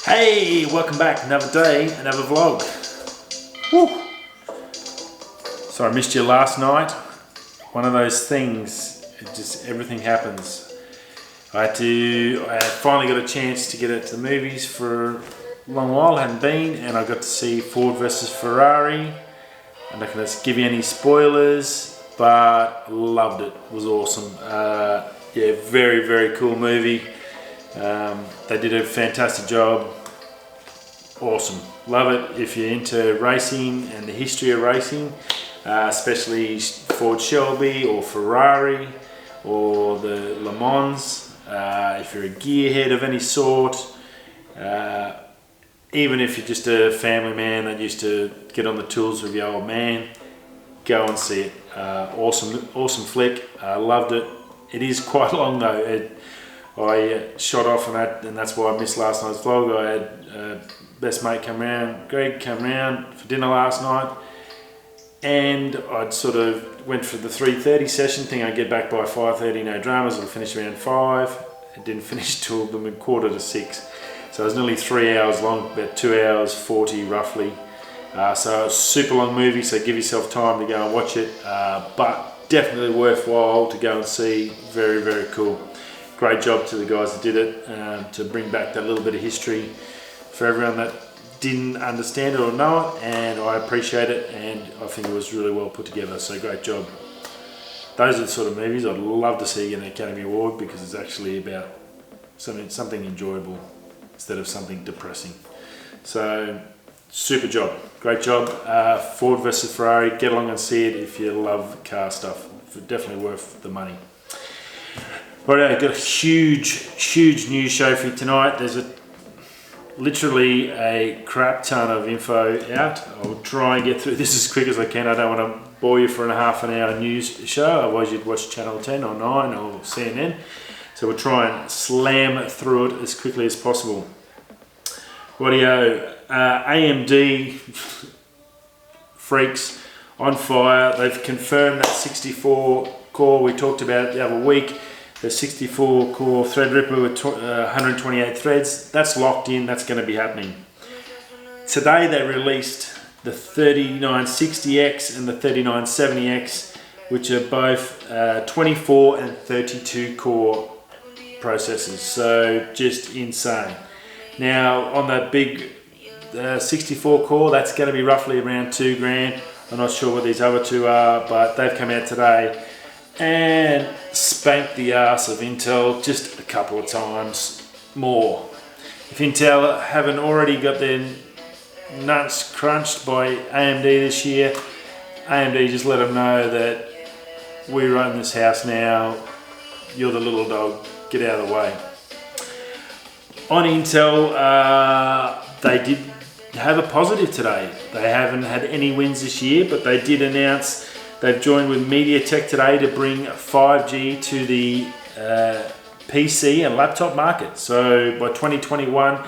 Hey, welcome back. Another day, another vlog. Woo. So I missed you last night. One of those things, everything happens. I finally got a chance to get it to the movies for a long while, hadn't been, and I got to see Ford versus Ferrari. I'm not going to give you any spoilers, but loved it. It was awesome. Yeah, very, very cool movie. They did a fantastic job. Awesome. Love it if you're into racing and the history of racing, especially Ford Shelby or Ferrari or the Le Mans. If you're a gearhead of any sort, even if you're just a family man that used to get on the tools with your old man, go and see it. Awesome flick. I loved it. It is quite long though. I shot off on that, and that's why I missed last night's vlog. I had best mate come round, Greg come round for dinner last night, and I'd sort of went for the 3:30 session, thinking I'd get back by 5:30, no dramas, it'll finish around 5. It didn't finish till the 5:45. So it was nearly 3 hours long, about 2 hours 40 roughly. So it's a super long movie, so give yourself time to go and watch it, but definitely worthwhile to go and see. Very, very cool. Great job to the guys that did it, to bring back that little bit of history for everyone that didn't understand it or know it, and I appreciate it, and I think it was really well put together, so great job. Those are the sort of movies I'd love to see get an Academy Award, because it's actually about something enjoyable instead of something depressing. So super job, great job. Ford versus Ferrari, get along and see it if you love car stuff. Definitely worth the money. Right, I've got a huge news show for you tonight. There's literally a crap ton of info out. I'll try and get through this as quick as I can. I don't want to bore you for a half an hour news show, otherwise you'd watch Channel 10 or 9 or CNN. So we'll try and slam through it as quickly as possible. Rightio, AMD freaks on fire. They've confirmed that 64 core we talked about the other week. The 64 core Threadripper with 128 threads, that's locked in, that's going to be happening. Today they released the 3960X and the 3970X, which are both 24 and 32 core processors, so just insane. Now on that big 64 core, that's going to be roughly around $2,000. I'm not sure what these other two are, but they've come out today and spanked the ass of Intel just a couple of times more. If Intel haven't already got their nuts crunched by AMD this year, AMD just let them know that we run this house now, you're the little dog, get out of the way. On Intel, they did have a positive today. They haven't had any wins this year, but they did announce they've joined with MediaTek today to bring 5G to the PC and laptop market. So by 2021,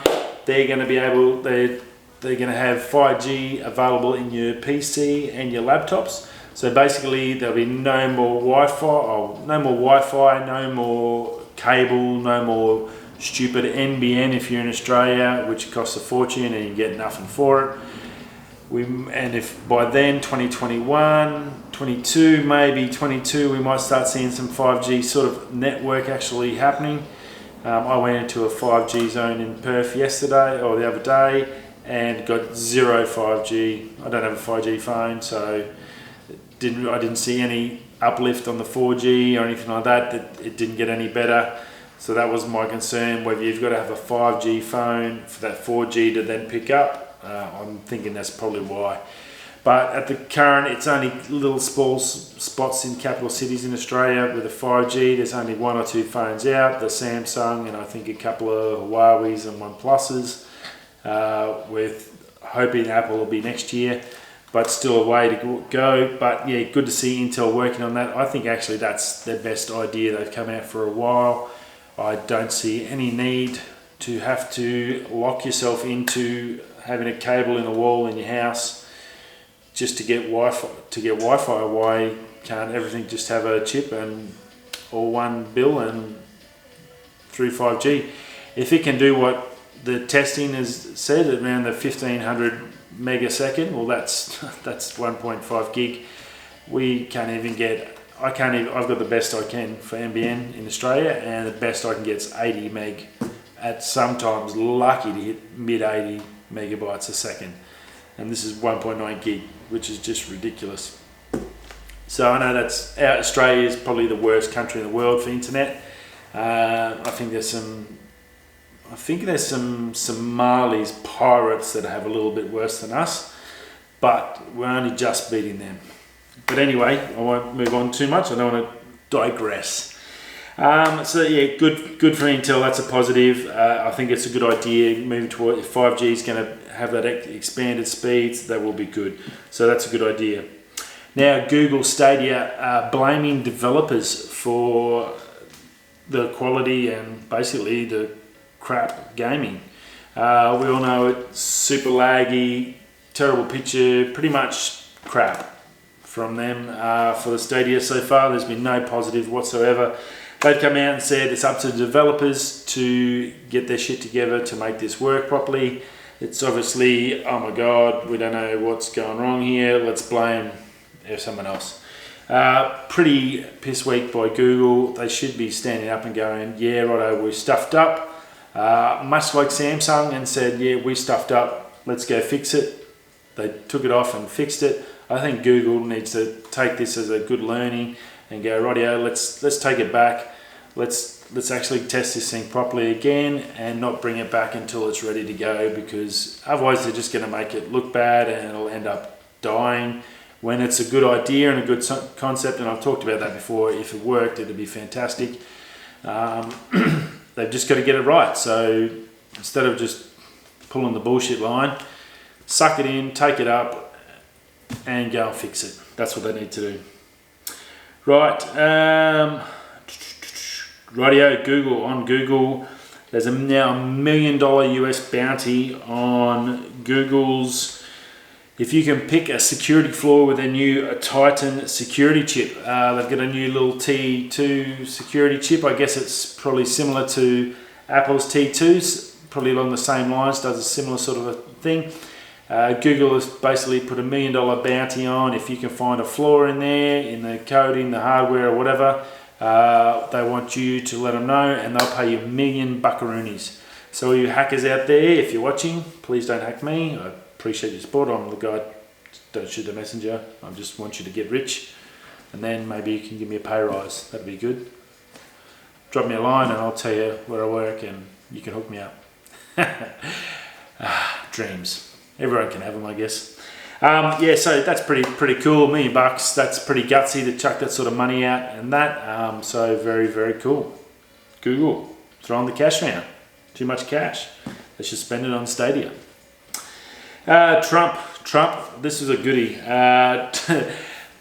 they're going to be able, they're going to have 5G available in your PC and your laptops. So basically, there'll be no more Wi-Fi, no more cable, no more stupid NBN if you're in Australia, which costs a fortune and you get nothing for it. And if by then, 2021, 22, maybe 22, we might start seeing some 5G sort of network actually happening. I went into a 5G zone in Perth yesterday or the other day and got zero 5G. I don't have a 5G phone, so I didn't see any uplift on the 4G or anything like that. It didn't get any better. So that was my concern, whether you've got to have a 5G phone for that 4G to then pick up. I'm thinking that's probably why. But at the current, it's only little small spots in capital cities in Australia with a 5G. There's only 1 or 2 phones out, the Samsung and I think a couple of Huawei's and OnePluses, with hoping Apple will be next year, but still a way to go. But yeah, good to see Intel working on that. I think actually that's their best idea. They've come out for a while. I don't see any need to have to lock yourself into having a cable in the wall in your house just to get Wi-Fi. Why can't everything just have a chip and or one bill and through 5G? If it can do what the testing has said around the 1500 megasecond. Well, that's 1.5 gig. We can't even get. I can't even. I've got the best I can for NBN in Australia, and the best I can get is 80 meg. At sometimes lucky to hit mid 80 megabytes a second, and this is 1.9 gig, which is just ridiculous. So I know Australia is probably the worst country in the world for internet. I think there's some Somalis pirates that have a little bit worse than us, but we're only just beating them. But anyway, I won't move on too much. I don't want to digress. So yeah, good for Intel. That's a positive. I think it's a good idea moving toward. If 5G is going to have that expanded speeds, that will be good. So that's a good idea. Now, Google Stadia blaming developers for the quality and basically the crap gaming. We all know it's super laggy, terrible picture, pretty much crap from them for the Stadia so far. There's been no positive whatsoever. They've come out and said it's up to the developers to get their shit together to make this work properly. It's obviously, oh my God, we don't know what's going wrong here. Let's blame someone else. Pretty piss weak by Google. They should be standing up and going, yeah, righto, we stuffed up. Much like Samsung, and said, yeah, we stuffed up. Let's go fix it. They took it off and fixed it. I think Google needs to take this as a good learning and go, rightio, let's take it back. Let's actually test this thing properly again and not bring it back until it's ready to go, because otherwise they're just going to make it look bad and it'll end up dying. When it's a good idea and a good concept, and I've talked about that before, if it worked, it'd be fantastic. They've just got to get it right. So instead of just pulling the bullshit line, suck it in, take it up, and go and fix it. That's what they need to do. Right, rightio, Google. On Google, there's now $1 million US bounty on Google's. If you can pick a security flaw with a new Titan security chip. They've got a new little T2 security chip. I guess it's probably similar to Apple's T2s, probably along the same lines, does a similar sort of a thing. Google has basically put $1 million bounty on if you can find a flaw in there, in the coding, the hardware or whatever. They want you to let them know, and they'll pay you $1 million buckaroonies. So all you hackers out there, if you're watching, please don't hack me. I appreciate your support. I'm the guy, don't shoot the messenger. I just want you to get rich, and then maybe you can give me a pay rise. That'd be good. Drop me a line and I'll tell you where I work and you can hook me up. Dreams. Everyone can have them, I guess. Yeah, so that's pretty cool. $1 million bucks. That's pretty gutsy to chuck that sort of money out and that. So very, very cool. Google, throwing the cash around. Too much cash. They should spend it on Stadia. Trump. This is a goodie.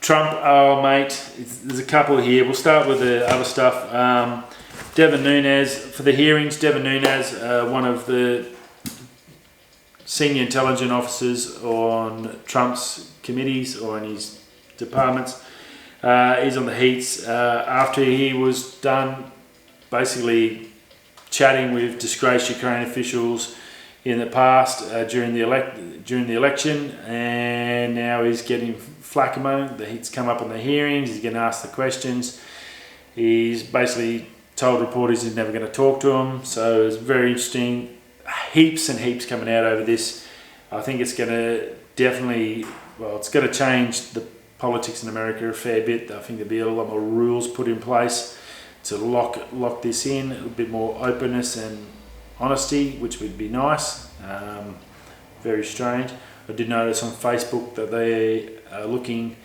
Trump, oh mate, there's a couple here. We'll start with the other stuff. Devin Nunes, for the hearings, Devin Nunes, one of the senior intelligence officers on Trump's committees or in his departments, he's on the heats after he was done basically chatting with disgraced Ukrainian officials in the past during the election, and now he's getting flack among. The heat's come up on the hearings. He's getting asked the questions. He's basically told reporters he's never going to talk to them. So it's very interesting. Heaps and heaps coming out over this. I think it's going to definitely, well, it's going to change the politics in America a fair bit. I think there'll be a lot more rules put in place to lock this in, a bit more openness and honesty, which would be nice. Very strange. I did notice on Facebook that they are looking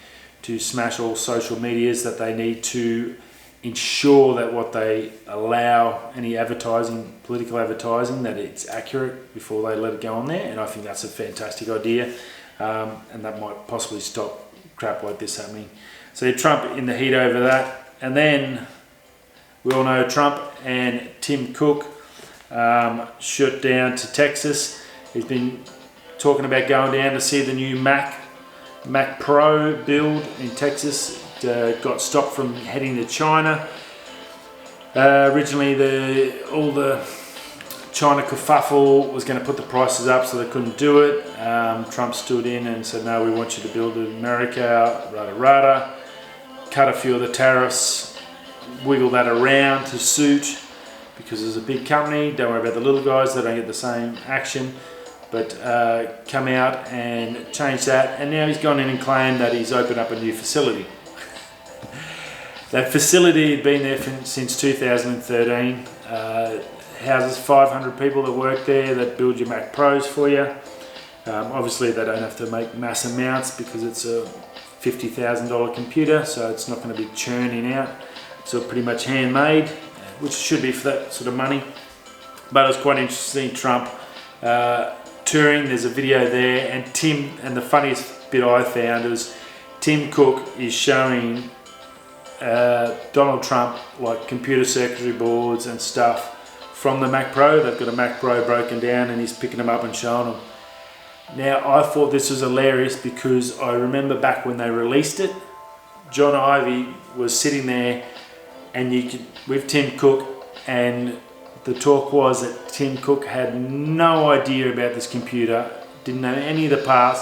to smash all social medias, that they need to ensure that what they allow, any advertising, political advertising, that it's accurate before they let it go on there. And I think that's a fantastic idea, and that might possibly stop crap like this happening. So Trump in the heat over that. And then we all know Trump and Tim Cook shot down to Texas. He's been talking about going down to see the new Mac Pro build in Texas. Got stopped from heading to China. Originally, all the China kerfuffle was going to put the prices up, so they couldn't do it. Trump stood in and said, no, we want you to build in America, rada. Cut a few of the tariffs, wiggle that around to suit, because it's a big company, don't worry about the little guys, they don't get the same action. But come out and change that, and now he's gone in and claimed that he's opened up a new facility. That facility had been there since 2013. Houses 500 people that work there that build your Mac Pros for you. Obviously they don't have to make mass amounts because it's a $50,000 computer, so it's not going to be churning out. It's all pretty much handmade, which should be for that sort of money. But it was quite interesting. Trump touring, there's a video there, and the funniest bit I found was Tim Cook is showing Donald Trump like computer circuitry boards and stuff from the Mac Pro. They've got a Mac Pro broken down and he's picking them up and showing them. Now I thought this was hilarious because I remember back when they released it, John Ivey was sitting there and with Tim Cook, and the talk was that Tim Cook had no idea about this computer, didn't know any of the parts,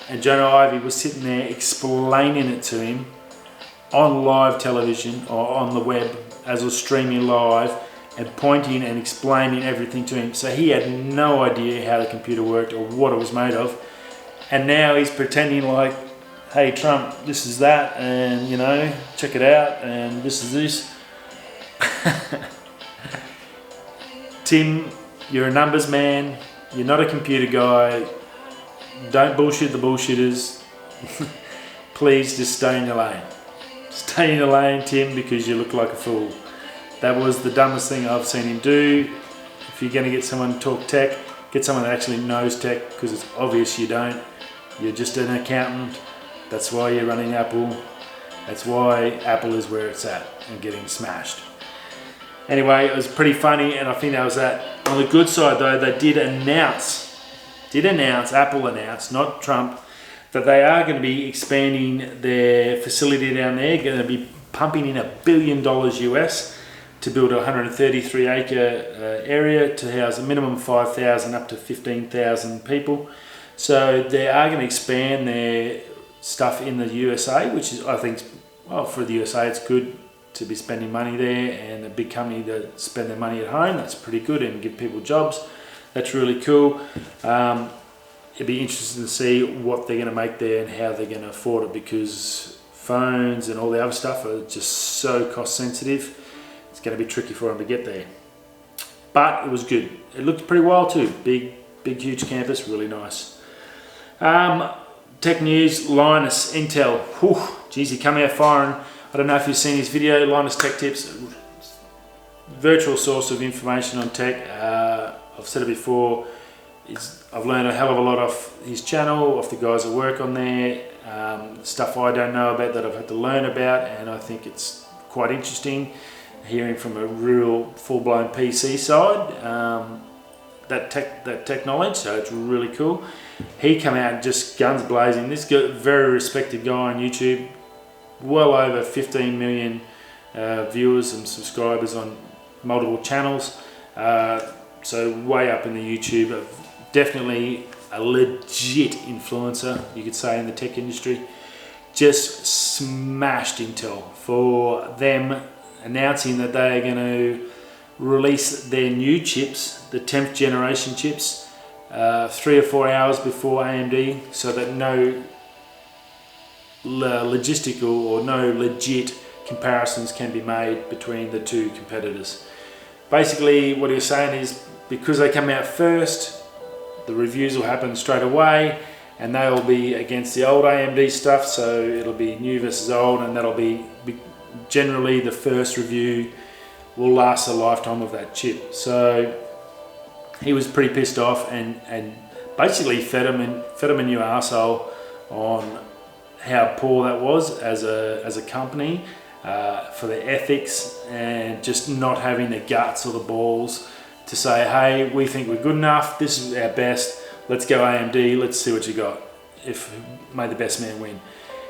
and John Ivey was sitting there explaining it to him on live television or on the web as it was streaming live, and pointing and explaining everything to him. So he had no idea how the computer worked or what it was made of. And now he's pretending like, hey Trump, this is that, and you know, check it out, and this is this. Tim, you're a numbers man, you're not a computer guy, don't bullshit the bullshitters. Please just stay in your lane. Stay in your lane, Tim, because you look like a fool. That was the dumbest thing I've seen him do. If you're going to get someone to talk tech, get someone that actually knows tech, because it's obvious you don't. You're just an accountant. That's why you're running Apple. That's why Apple is where it's at and getting smashed. Anyway, it was pretty funny, and I think that was that. On the good side though, they did announce, Apple announced, not Trump, that they are going to be expanding their facility down there, going to be pumping in $1 billion US to build a 133 acre area to house a minimum of 5,000 up to 15,000 people. So they are going to expand their stuff in the USA, which is, I think, well, for the USA it's good to be spending money there, and a big company to spend their money at home. That's pretty good, and give people jobs. That's really cool. It'd be interesting to see what they're going to make there and how they're going to afford it, because phones and all the other stuff are just so cost sensitive. It's going to be tricky for them to get there. But it was good. It looked pretty wild too. Big, huge campus, really nice. Tech news, Linus, Intel. Whew, geez, he come out firing. I don't know if you've seen his video, Linus Tech Tips. Virtual source of information on tech. I've said it before. I've learned a hell of a lot off his channel, off the guys that work on there. Stuff I don't know about that I've had to learn about, and I think it's quite interesting hearing from a real full-blown PC side that tech knowledge. So it's really cool. He come out just guns blazing. This guy, very respected guy on YouTube, well over 15 million viewers and subscribers on multiple channels. So way up in the YouTube. Definitely a legit influencer, you could say, in the tech industry. Just smashed Intel for them announcing that they are going to release their new chips, the 10th generation chips, 3 or 4 hours before AMD, so that no logistical or no legit comparisons can be made between the two competitors. Basically what he was saying is, because they come out first, the reviews will happen straight away, and they'll be against the old AMD stuff, so it'll be new versus old, and that'll be generally the first review will last a lifetime of that chip. So he was pretty pissed off and basically fed him a new arsehole on how poor that was as a company, for their ethics, and just not having the guts or the balls to say, hey, we think we're good enough, this is our best, let's go AMD, let's see what you got. May the best man win.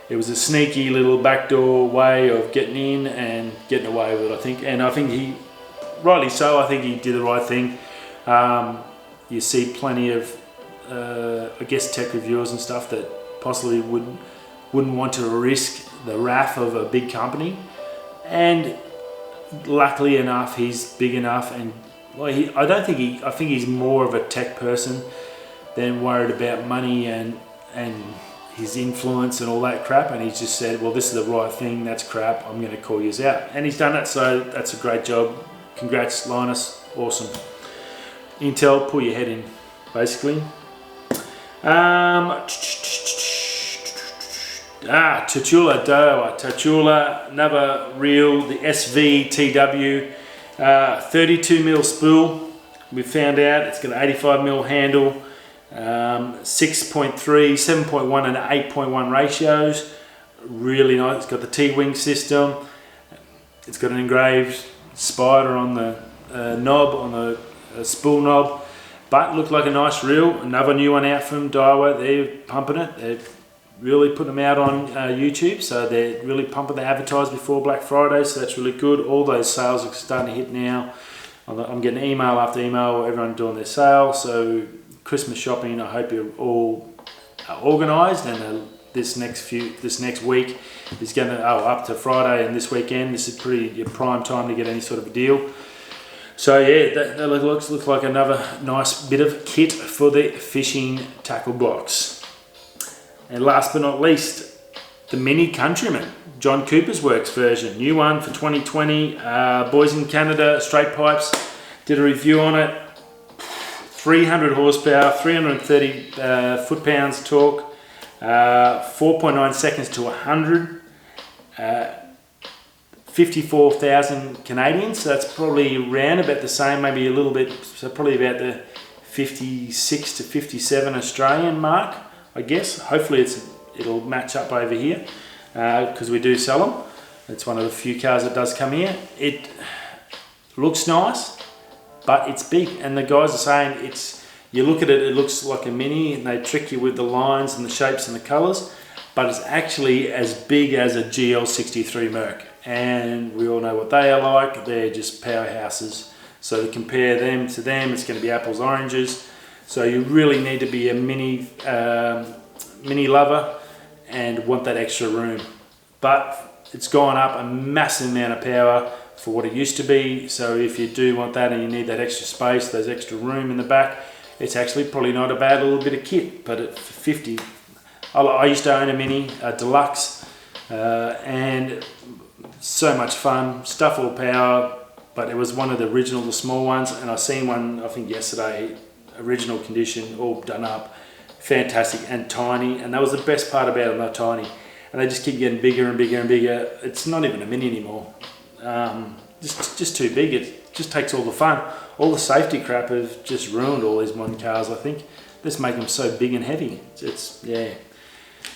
It was a sneaky little backdoor way of getting in and getting away with it, I think. And I think he, rightly so, I think he did the right thing. You see plenty of, I guess, tech reviewers and stuff that possibly wouldn't want to risk the wrath of a big company. And luckily enough, he's big enough, and well, I think he's more of a tech person than worried about money and his influence and all that crap. And he's just said, well, this is the right thing, that's crap, I'm going to call yous out. And he's done that, so that's a great job. Congrats, Linus, awesome. Intel, pull your head in, basically. Tatula, Diawa, Tatula, another reel, the SVTW, 32mm spool. We found out it's got an 85mm handle, 6.3, 7.1 and 8.1 ratios. Really nice. It's got the T-wing system. It's got an engraved spider on the knob, on the spool knob. But looked like a nice reel. Another new one out from Diawa. They're pumping it. They're really putting them out on YouTube. So they're really pumping the advertise before Black Friday. So that's really good. All those sales are starting to hit now. I'm getting email after email. Everyone doing their sale. So Christmas shopping, I hope you're all organised, and this next week is going to up to Friday and this weekend. This is pretty your prime time to get any sort of a deal. So yeah, that looks like another nice bit of kit for the fishing tackle box. And last but not least, the Mini Countryman, John Cooper's Works version, new one for 2020. Boys in Canada, straight pipes, did a review on it. 300 horsepower, 330 foot-pounds torque, 4.9 seconds to 100, 54,000 Canadian, so that's probably around about the same, maybe a little bit, so probably about the 56 to 57 Australian mark, I guess. Hopefully it'll match up over here, because we do sell them. It's one of the few cars that does come here. It looks nice, but it's big, and the guys are saying you look at it, it looks like a Mini, and they trick you with the lines and the shapes and the colours, but it's actually as big as a GL63 Merc, and we all know what they are like. They're just powerhouses. So to compare them to them, it's going to be apples oranges. So you really need to be a mini lover and want that extra room. But it's gone up a massive amount of power for what it used to be. So if you do want that and you need that extra space, those extra room in the back, it's actually probably not a bad little bit of kit. But at 50, I used to own a Mini, a Deluxe, and so much fun, stuff all power, but it was one of the original, the small ones, and I seen one, I think yesterday, original condition, all done up, fantastic and tiny, and that was the best part about them, they're tiny, and they just keep getting bigger and bigger and bigger. It's not even a Mini anymore. Just too big. It just takes all the fun. All the safety crap have just ruined all these modern cars, I think. Just make them so big and heavy. Yeah.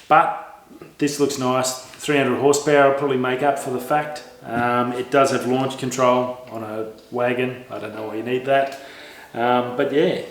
But this looks nice. 300 horsepower will probably make up for the fact. It does have launch control on a wagon. I don't know why you need that. But yeah,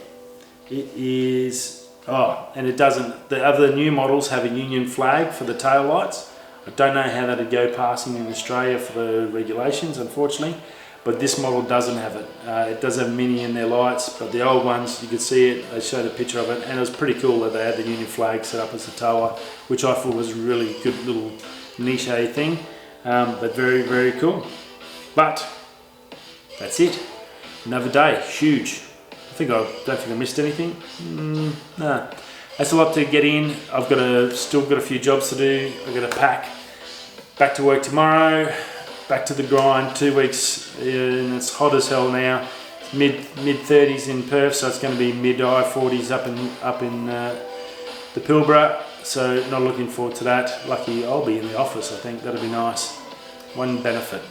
it is. Oh, and it doesn't. The other new models have a Union flag for the tail lights. I don't know how that'd go passing in Australia for the regulations, unfortunately, but this model doesn't have it. It does have Mini in their lights, but the old ones, you could see it. I showed a picture of it, and it was pretty cool that they had the Union flag set up as a tower, which I thought was a really good little niche thing, but very, very cool. But that's it. Another day, huge. I don't think I missed anything. No. That's a lot to get in. I've still got a few jobs to do. I've got to pack. Back to work tomorrow. Back to the grind. 2 weeks. And it's hot as hell now. It's mid 30s in Perth, so it's going to be mid-high 40s up in the Pilbara. So not looking forward to that. Lucky I'll be in the office. I think that'll be nice. One benefit.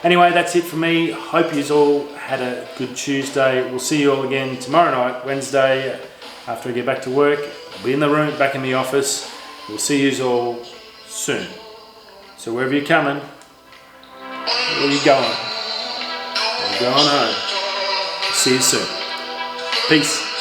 Anyway, that's it for me. Hope you all had a good Tuesday. We'll see you all again tomorrow night, Wednesday. After I get back to work, I'll be in the room, back in the office. We'll see you all soon. So wherever you're coming, where are you going? You're going home. See you soon. Peace.